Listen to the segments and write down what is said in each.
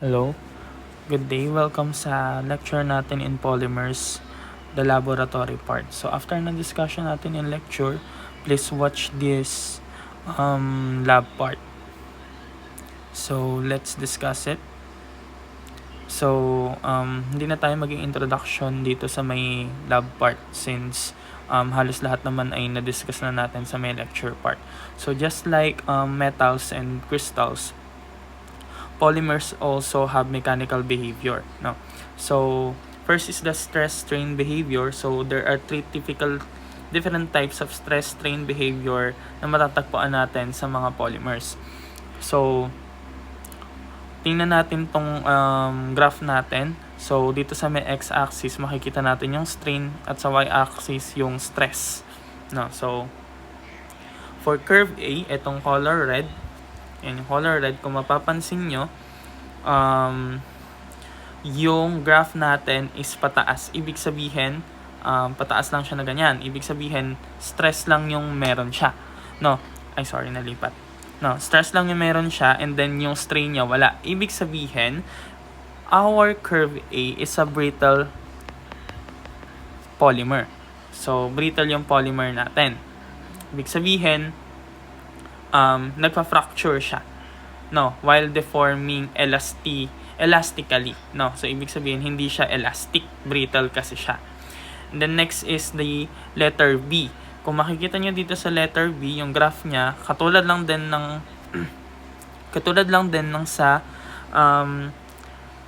Hello, good day. Welcome sa lecture natin in polymers, the laboratory part. So after ng discussion natin in lecture, please watch this lab part. So let's discuss it. So hindi na tayo maging introduction dito sa may lab part since halos lahat naman ay na-discuss na natin sa may lecture part. So just like metals and crystals, polymers also have mechanical behavior. No? So, first is the stress-strain behavior. So, there are three typical different types of stress-strain behavior na matatagpuan natin sa mga polymers. So, tingnan natin tong graph natin. So, dito sa may x-axis, makikita natin yung strain at sa y-axis yung stress. No? So, for curve A, itong color red, yan yung color red, kung mapapansin nyo, yung graph natin is pataas. Ibig sabihin, pataas lang siya na ganyan. Ibig sabihin, stress lang yung meron siya. No, ay sorry, nalipat. No, stress lang yung meron siya and then yung strain niya wala. Ibig sabihin, our curve A is a brittle polymer. So, brittle yung polymer natin. Ibig sabihin, nagpa-fracture siya. No, while deforming elastically. No, so ibig sabihin hindi siya elastic, brittle kasi siya. And then next is the letter B. Kung makikita niyo dito sa letter B, yung graph niya katulad lang din ng sa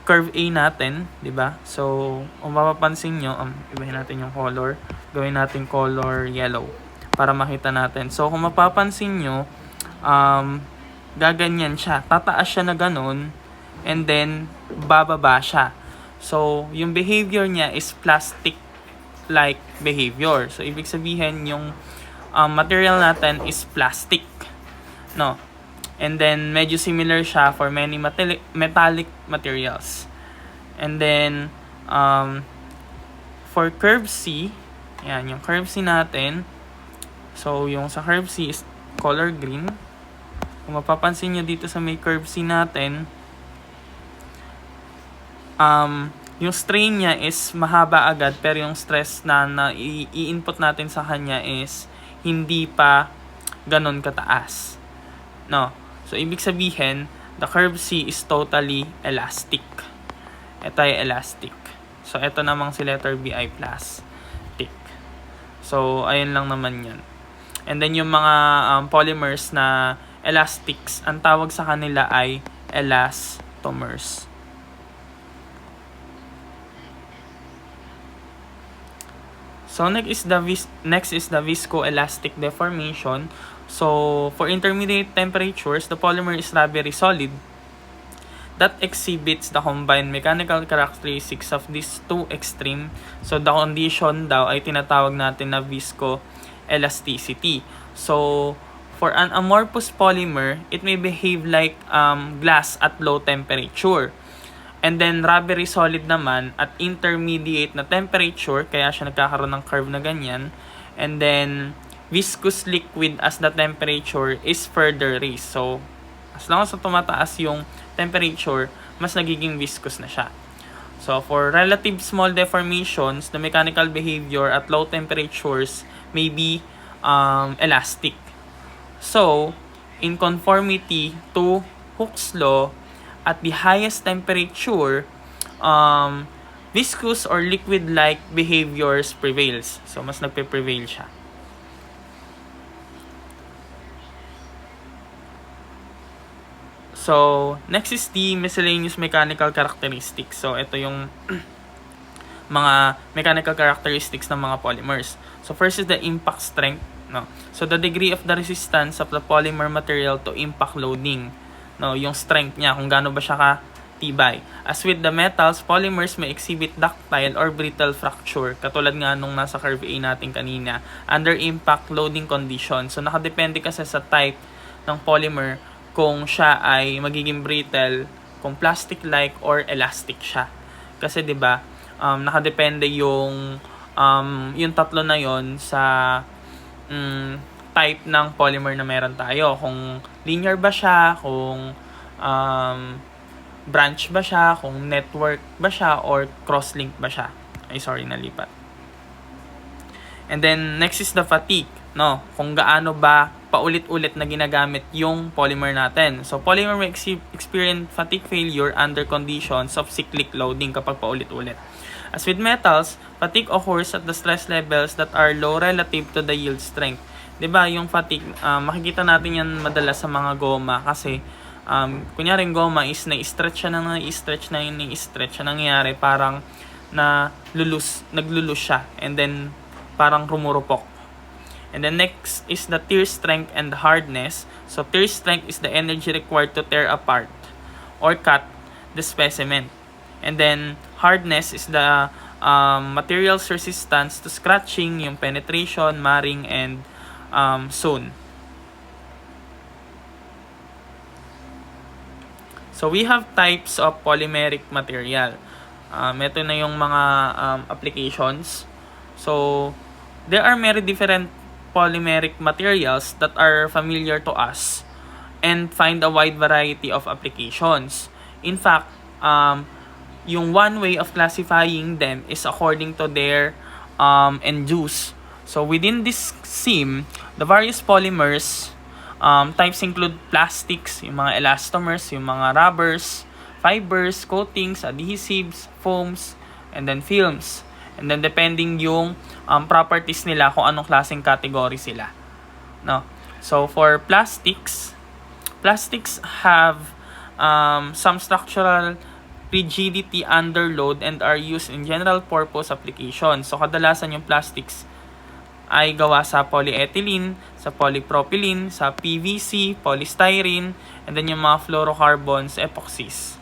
curve A natin, 'di ba? So, kung mapapansin niyo, ibahin natin yung color, gawin natin color yellow para makita natin. So, kung mapapansin niyo, gaganyan siya. Tataas siya na ganun and then bababa siya. So, yung behavior niya is plastic-like behavior. So, ibig sabihin yung material natin is plastic. No? And then, medyo similar siya for many metallic materials. And then, for curve C, yan, yung curve C natin. So, yung sa curve C is color green. Kung mapapansin nyo dito sa may curve C natin, yung strain niya is mahaba agad pero yung stress na i-input natin sa kanya is hindi pa ganon kataas. No. So, ibig sabihin, the curve C is totally elastic. Ito ay elastic. So, ito namang si letter B ay plastic. So, ayun lang naman yun. And then, yung mga polymers na elastics, ang tawag sa kanila ay elastomers. So, next is the viscoelastic deformation. So, for intermediate temperatures, the polymer is rubbery solid that exhibits the combined mechanical characteristics of these two extreme. So, the condition daw ay tinatawag natin na viscoelasticity. So, for an amorphous polymer, it may behave like glass at low temperature. And then, rubbery solid naman at intermediate na temperature, kaya siya nagkakaroon ng curve na ganyan. And then, viscous liquid as the temperature is further raised. So, as long as tumataas yung temperature, mas nagiging viscous na siya. So, for relative small deformations, the mechanical behavior at low temperatures may be elastic. So, in conformity to Hooke's law, at the highest temperature, viscous or liquid-like behaviors prevails. So, mas nagpe-prevail siya. So, next is the miscellaneous mechanical characteristics. So, ito yung mga mechanical characteristics ng mga polymers. So, first is the impact strength. No? So, the degree of the resistance of the polymer material to impact loading. No, yung strength niya, kung gaano ba siya katibay. As with the metals, polymers may exhibit ductile or brittle fracture, katulad nga nung nasa curve A natin kanina, under impact loading conditions. So, nakadepende kasi sa type ng polymer kung siya ay magiging brittle, kung plastic-like or elastic siya. Kasi 'di ba, nakadepende yung tatlo na yon sa type ng polymer na meron tayo. Kung linear ba siya, kung branch ba siya, kung network ba siya, or cross-link ba siya. Ay, sorry, nalipat. And then, next is the fatigue, no? Kung gaano ba paulit-ulit na ginagamit yung polymer natin. So, polymer may experience fatigue failure under conditions of cyclic loading kapag paulit-ulit. As with metals, fatigue occurs at the stress levels that are low relative to the yield strength. 'Di ba yung fatigue, makikita natin yan madalas sa mga goma kasi kunyari yung goma is na-stretch siya na-stretch siya, nangyayari parang naglulus siya, and then parang rumurupok. And then next is the tear strength and hardness. So tear strength is the energy required to tear apart or cut the specimen. And then hardness is the material's resistance to scratching, yung penetration, marring, and sewn. So we have types of polymeric material. Ito na yung mga applications. So there are many different polymeric materials that are familiar to us and find a wide variety of applications. In fact, yung one way of classifying them is according to their end use. So within this SIM, the various polymers types include plastics, yung mga elastomers, yung mga rubbers, fibers, coatings, adhesives, foams, and then films. And then depending yung properties nila kung anong klaseng category sila. No. So for plastics have some structural rigidity under load and are used in general purpose applications. So kadalasan yung plastics ay gawa sa polyethylene, sa polypropylene, sa PVC, polystyrene, and then yung mga fluorocarbons, epoxies.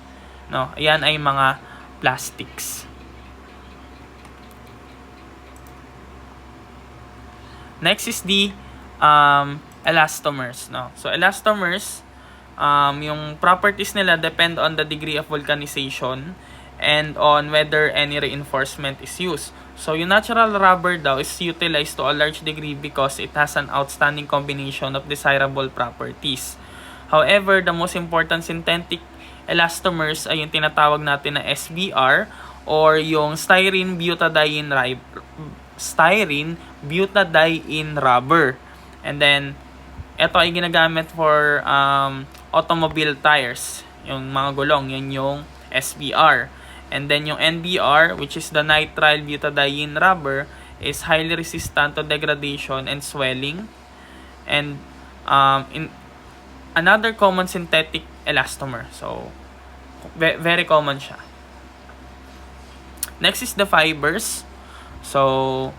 No, ayan ay mga plastics. Next is the elastomers, no. So elastomers, yung properties nila depend on the degree of vulcanization and on whether any reinforcement is used. So yung natural rubber daw is utilized to a large degree because it has an outstanding combination of desirable properties. However, the most important synthetic elastomers ay yung tinatawag natin na SBR or yung styrene butadiene rubber. And then ito ay ginagamit for automobile tires, yung mga gulong, yun yung SBR. And then yung NBR, which is the nitrile butadiene rubber, is highly resistant to degradation and swelling. And in another common synthetic elastomer. So very common siya. Next is the fibers. So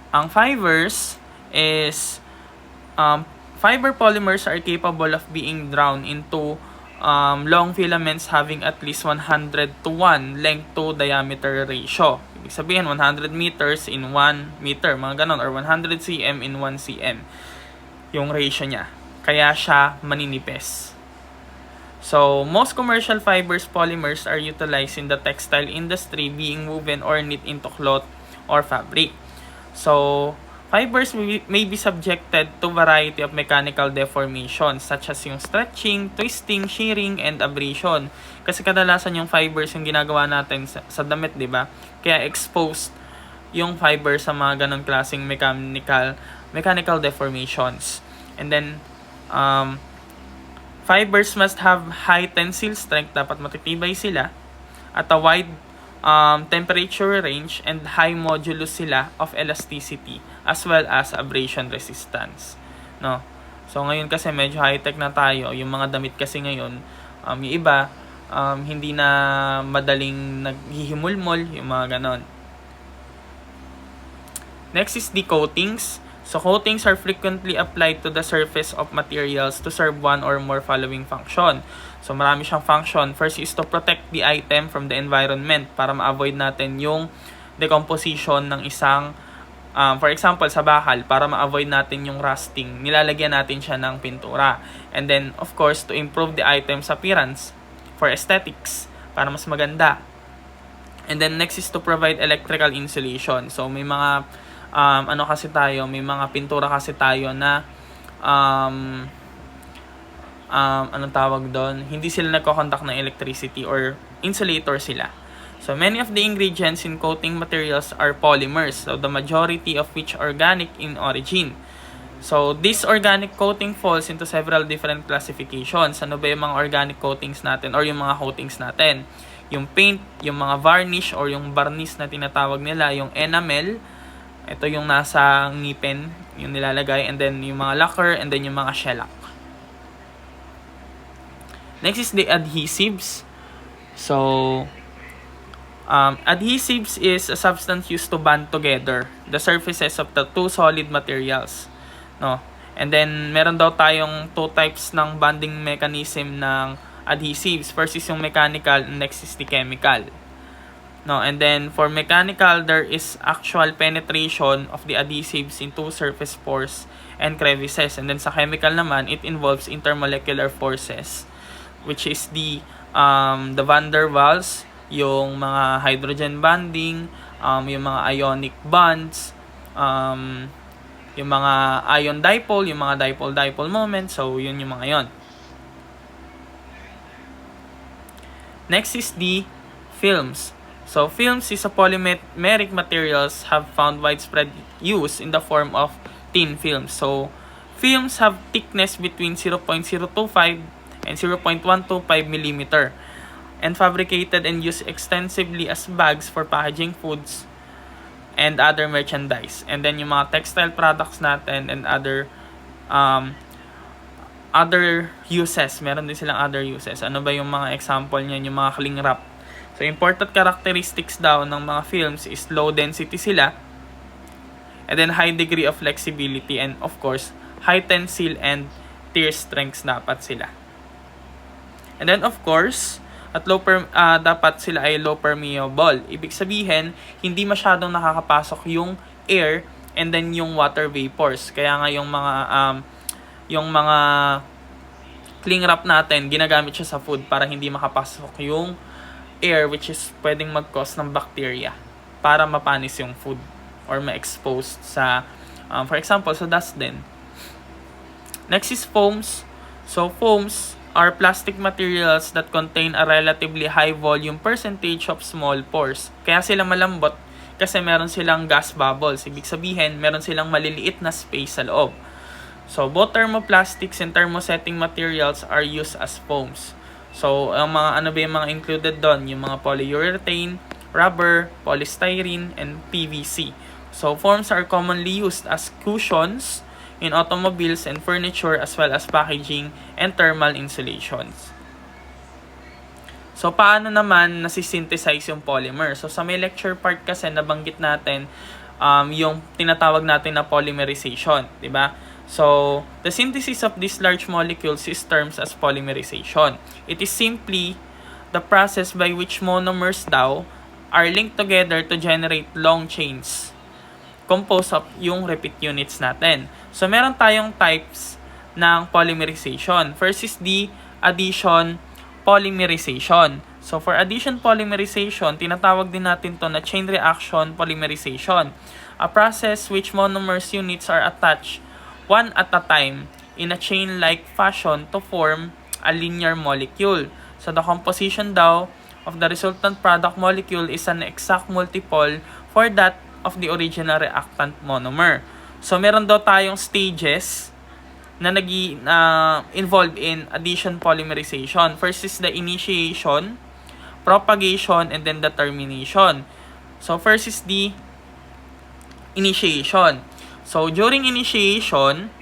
ang fibers is fiber polymers are capable of being drawn into long filaments having at least 100 to 1 length to diameter ratio. Ibig sabihin 100 meters in 1 meter, mga ganon, or 100 cm in 1 cm yung ratio niya. Kaya siya maninipis. So, most commercial fibers polymers are utilized in the textile industry, being woven or knit into cloth or fabric. So, fibers may be subjected to variety of mechanical deformations such as yung stretching, twisting, shearing, and abrasion. Kasi kadalasan yung fibers yung ginagawa natin sa damit, di ba? Kaya exposed yung fiber sa mga ganong klaseng mechanical deformations. And then, fibers must have high tensile strength, dapat matitibay sila, at a wide temperature range, and high modulus sila of elasticity as well as abrasion resistance, no. So ngayon kasi medyo high-tech na tayo, yung mga damit kasi ngayon, yung iba hindi na madaling naghihimulmol, yung mga ganon. Next is the coatings. So coatings are frequently applied to the surface of materials to serve one or more following function. So marami siyang function. First is to protect the item from the environment para ma-avoid natin yung decomposition ng isang for example sa bakal, para ma-avoid natin yung rusting, nilalagyan natin siya ng pintura. And then of course to improve the item's appearance for aesthetics, para mas maganda. And then next is to provide electrical insulation. So may mga may mga pintura kasi tayo na anong tawag doon, hindi sila nagko-conduct ng electricity or insulator sila. So many of the ingredients in coating materials are polymers, so the majority of which organic in origin. So this organic coating falls into several different classifications. Ano ba yung mga organic coatings natin or yung mga coatings natin? Yung paint, yung mga varnish or yung varnish na tinatawag nila, yung enamel, ito yung nasa ngipin, yung nilalagay, and then yung mga lacquer, and then yung mga shellac. Next is the adhesives. So, adhesives is a substance used to bond together the surfaces of the two solid materials. No? And then, meron daw tayong two types ng bonding mechanism ng adhesives. First is yung mechanical, and next is the chemical. No, and then for mechanical, there is actual penetration of the adhesives into surface pores and crevices. And then sa chemical naman, it involves intermolecular forces, which is the van der Waals, yung mga hydrogen bonding, yung mga ionic bonds, yung mga ion dipole, yung mga dipole-dipole moment. So, yun yung mga yon. Next is the films. So, films is a polymeric materials have found widespread use in the form of thin films. So, films have thickness between 0.025 and 0.125 millimeter and fabricated and used extensively as bags for packaging foods and other merchandise. And then yung mga textile products natin and other uses. Meron din silang other uses. Ano ba yung mga example niyan? Yung mga cling wrap. So, important characteristics daw ng mga films is low density sila, and then high degree of flexibility, and of course, high tensile and tear strengths dapat sila. And then of course, at dapat sila ay low permeable. Ibig sabihin, hindi masyadong nakakapasok yung air and then yung water vapors. Kaya nga yung mga cling wrap natin, ginagamit siya sa food para hindi makapasok yung air, which is pwedeng mag-cause ng bacteria para mapanis yung food or ma-expose sa for example sa dust din. Next is foams. So foams are plastic materials that contain a relatively high volume percentage of small pores. Kaya sila malambot kasi meron silang gas bubbles. Ibig sabihin, meron silang maliliit na space sa loob. So both thermoplastics and thermosetting materials are used as foams. So, ang mga ano ba yung mga included doon? Yung mga polyurethane, rubber, polystyrene, and PVC. So, foams are commonly used as cushions in automobiles and furniture as well as packaging and thermal insulations. So, paano naman nasisynthesize yung polymer? So, sa may lecture part kasi nabanggit natin yung tinatawag natin na polymerization, di ba? So, the synthesis of these large molecules is termed as polymerization. It is simply the process by which monomers daw are linked together to generate long chains composed of yung repeat units natin. So, meron tayong types ng polymerization. First is the addition polymerization. So, for addition polymerization, tinatawag din natin to na chain reaction polymerization. A process which monomers units are attached one at a time in a chain-like fashion to form a linear molecule. So, the composition daw of the resultant product molecule is an exact multiple for that of the original reactant monomer. So, meron daw tayong stages na involved in addition polymerization. First is the initiation, propagation, and then the termination. So, first is the initiation. So, during initiation,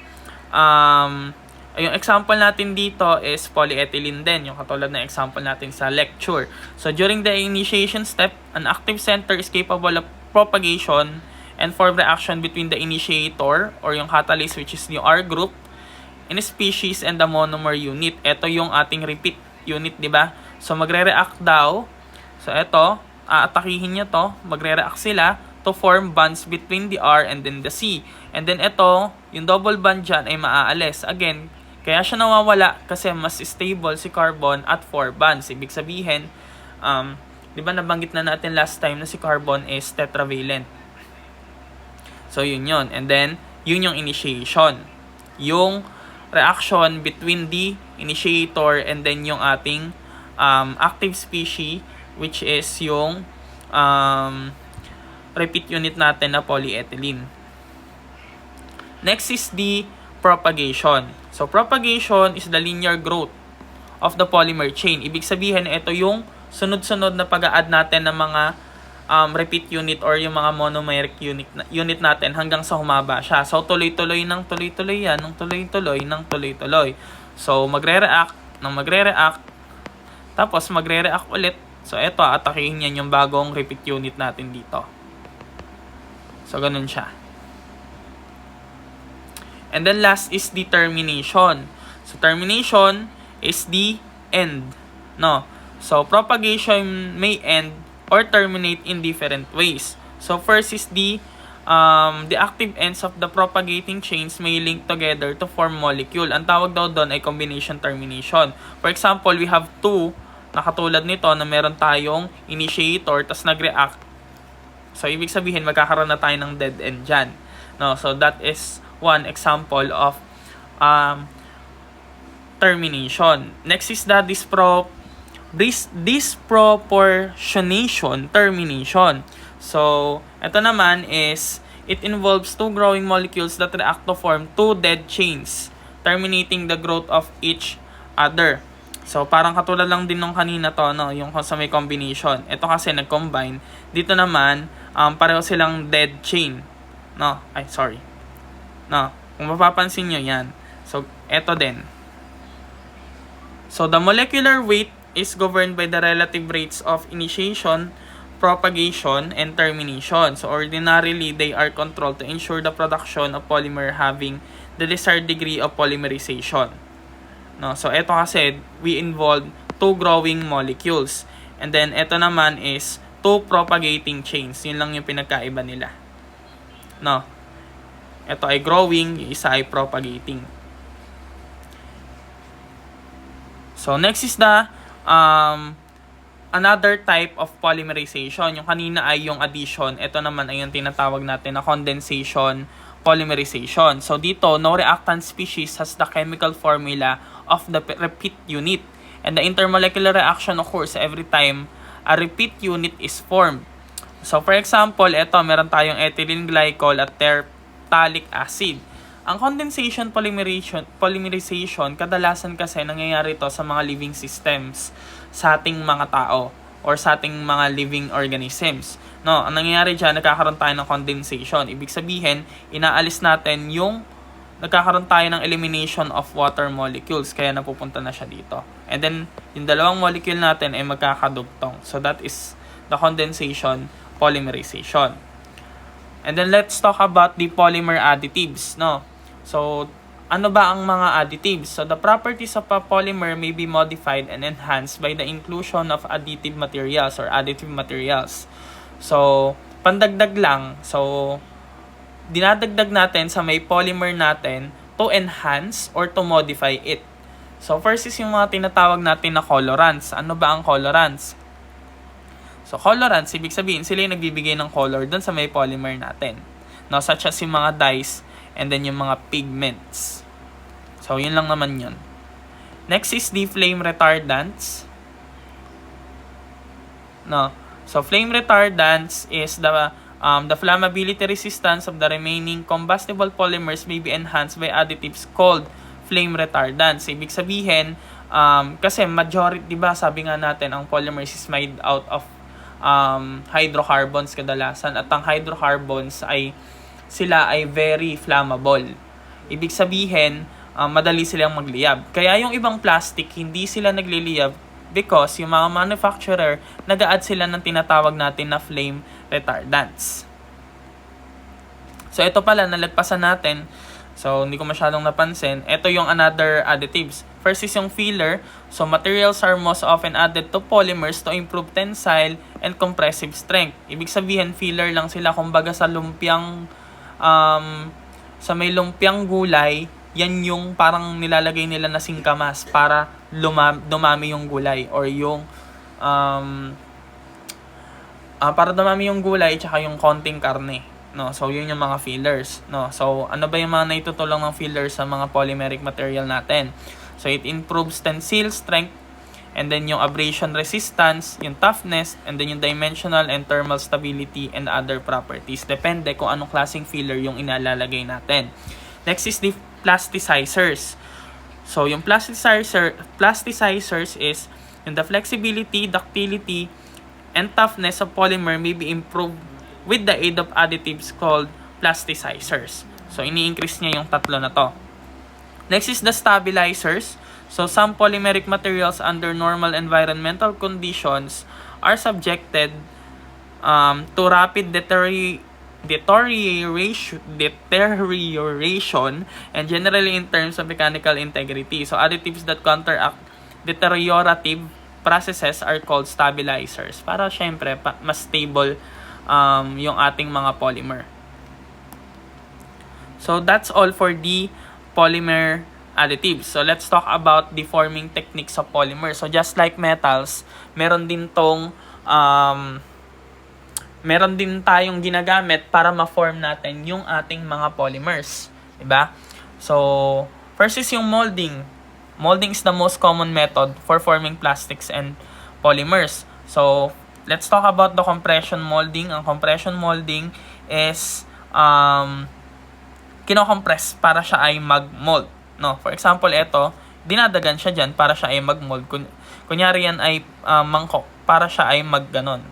yung example natin dito is polyethylene din, yung katulad na example natin sa lecture. So, during the initiation step, an active center is capable of propagation and form reaction between the initiator or yung catalyst, which is yung R group, in a species and the monomer unit. Ito yung ating repeat unit, di ba? So, magre-react daw. So, ito, aatakihin niya to, magre-react sila to form bonds between the R and then the C. And then ito, yung double bond dyan ay maaalis. Again, kaya siya nawawala kasi mas stable si carbon at 4 bonds. Ibig sabihin, di ba nabanggit na natin last time na si carbon is tetravalent. So, yun yun. And then, yun yung initiation. Yung reaction between the initiator and then yung ating active species, which is yung repeat unit natin na polyethylene. Next is the propagation. So, propagation is the linear growth of the polymer chain. Ibig sabihin, ito yung sunod-sunod na pag-a-add natin ng mga repeat unit or yung mga monomeric unit natin hanggang sa humaba siya. So, tuloy-tuloy ng tuloy-tuloy yan, ng tuloy-tuloy, ng tuloy-tuloy. So, magre-react, tapos magre-react ulit. So, eto, atakihin yan yung bagong repeat unit natin dito. So, ganun siya. And then last is the termination. So, termination is the end. No? So, propagation may end or terminate in different ways. So, first is the active ends of the propagating chains may link together to form molecule. Ang tawag daw doon ay combination termination. For example, we have two na katulad nito na meron tayong initiator tas nag-react. So, ibig sabihin, magkakaroon na tayo ng dead end dyan. No? So, that is one example of termination. Next is the disproportionation termination. So, ito naman is, it involves two growing molecules that react to form two dead chains, terminating the growth of each other. So, parang katulad lang din nung kanina to, no? Yung sa may combination. Ito kasi nag-combine. Dito naman, pareho silang dead chain. No? Ay, sorry. No? Kung mapapansin nyo yan. So, ito din. So, the molecular weight is governed by the relative rates of initiation, propagation, and termination. So, ordinarily, they are controlled to ensure the production of polymer having the desired degree of polymerization. No? So, ito kasi, we involve two growing molecules. And then, ito naman is two propagating chains. Yun lang yung pinagkaiba nila. No? Ito ay growing, yung isa ay propagating. So, next is the another type of polymerization. Yung kanina ay yung addition. Ito naman ay yung tinatawag natin na condensation polymerization. So, dito, no reactant species has the chemical formula of the repeat unit. And the intermolecular reaction occurs every time a repeat unit is formed. So, for example, ito, meron tayong ethylene glycol at terphtalic acid. Ang condensation polymerization, kadalasan kasi nangyayari to sa mga living systems sa ating mga tao or sa ating mga living organisms. No, ang nangyayari diyan, nagkakaroon tayo ng condensation. Ibig sabihin, inaalis natin nagkakaroon tayo ng elimination of water molecules kaya napupunta na siya dito. And then, yung dalawang molecule natin ay magkakadugtong. So, that is the condensation polymerization. And then, let's talk about the polymer additives, no? So, ano ba ang mga additives? So, the properties of a polymer may be modified and enhanced by the inclusion of additive materials or additive materials. So, pandagdag lang. So, dinadagdag natin sa may polymer natin to enhance or to modify it. So, first is yung mga tinatawag natin na colorants. Ano ba ang colorants? So, colorants, ibig sabihin, sila yung nagbibigay ng color dun sa may polymer natin. No, such as yung mga dyes and then yung mga pigments. So, yun lang naman yun. Next is the flame retardants. No. So, flame retardants is the flammability resistance of the remaining combustible polymers may be enhanced by additives called flame retardants. Ibig sabihin, kasi majority, di ba, sabi nga natin, ang polymers is made out of hydrocarbons kadalasan. At ang hydrocarbons sila ay very flammable. Ibig sabihin, madali silang magliyab. Kaya yung ibang plastic, hindi sila nagliliyab because yung mga manufacturer, nag-a-add sila ng tinatawag natin na flame retardants. So, ito pala, nalagpasan natin. So, hindi ko masyadong napansin. Ito yung another additives. First is yung filler. So, materials are most often added to polymers to improve tensile and compressive strength. Ibig sabihin, filler lang sila. Kumbaga sa sa may lumpiang gulay, yan yung parang nilalagay nila na singkamas para dumami yung gulay or yung para dumami yung gulay tsaka yung konting karne. No? So, yun yung mga fillers. No? So, ano ba yung mga naitutulong ng fillers sa mga polymeric material natin? So, it improves tensile strength, and then yung abrasion resistance, yung toughness, and then yung dimensional and thermal stability and other properties. Depende kung anong klaseng filler yung inalalagay natin. Next is the plasticizers. So, yung plasticizers is yung the flexibility, ductility, and toughness of polymer may be improved with the aid of additives called plasticizers. So, ini-increase niya yung tatlo na to. Next is the stabilizers. So, some polymeric materials under normal environmental conditions are subjected to rapid deterioration and generally in terms of mechanical integrity. So, additives that counteract deteriorative processes are called stabilizers. Para syempre, mas stable yung ating mga polymer. So, that's all for the polymer additives. So, let's talk about the forming techniques of polymer. So, just like metals, meron din tayong ginagamit para ma-form natin yung ating mga polymers. Diba? So, first is yung molding. Molding is the most common method for forming plastics and polymers. So, let's talk about the compression molding. Ang compression molding is kinocompress para siya ay mag-mold. No, for example, ito, dinadagan siya dyan para siya ay mag-mold. Kunyari yan ay mangkok para siya ay mag-ganon.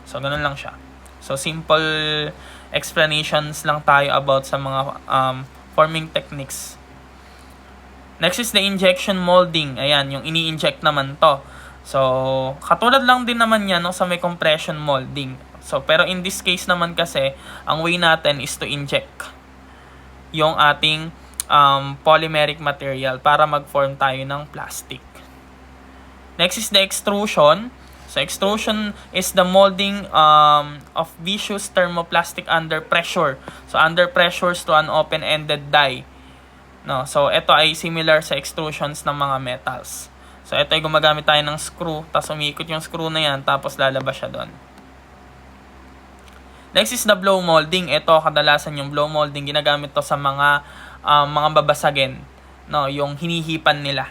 So, ganon lang siya. So, simple explanations lang tayo about sa mga forming techniques. Next is the injection molding. Ayan, yung ini-inject naman to. So, katulad lang din naman yan no, sa may compression molding. So, pero in this case naman kasi, ang way natin is to inject yung ating polymeric material para mag-form tayo ng plastic. Next is the extrusion. So, extrusion is the molding of viscous thermoplastic under pressure. So, under pressures to an open-ended die. No, so, ito ay similar sa extrusions ng mga metals. So, ito ay gumagamit tayo ng screw, tapos umiikot yung screw na yan, tapos lalabas siya doon. Next is the blow molding. Ito, kadalasan yung blow molding, ginagamit to sa mga babasagin. No, yung hinihipan nila.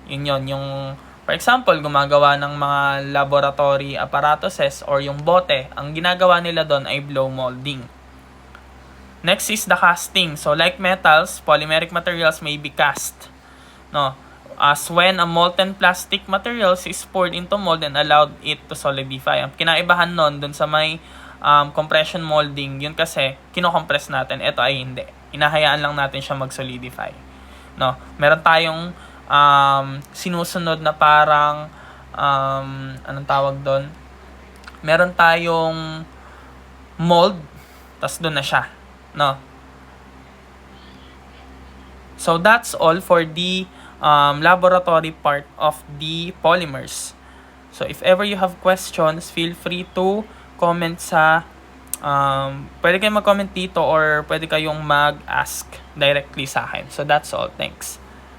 Yun, yung, for example, gumagawa ng mga laboratory apparatuses or yung bote. Ang ginagawa nila doon ay blow molding. Next is the casting. So, like metals, polymeric materials may be cast. No, as when a molten plastic materials is poured into mold and allowed it to solidify. Ang kinaibahan nun dun sa may compression molding, yun kasi kinocompress natin. Ito ay hindi. Hinahayaan lang natin siya mag-solidify. No, meron tayong sinusunod na parang anong tawag doon? Meron tayong mold, tas doon na siya. No. So that's all for the laboratory part of the polymers. So if ever you have questions, feel free to comment sa pwede kayong mag-comment dito or pwede kayong mag-ask directly sa akin. So that's all. Thanks.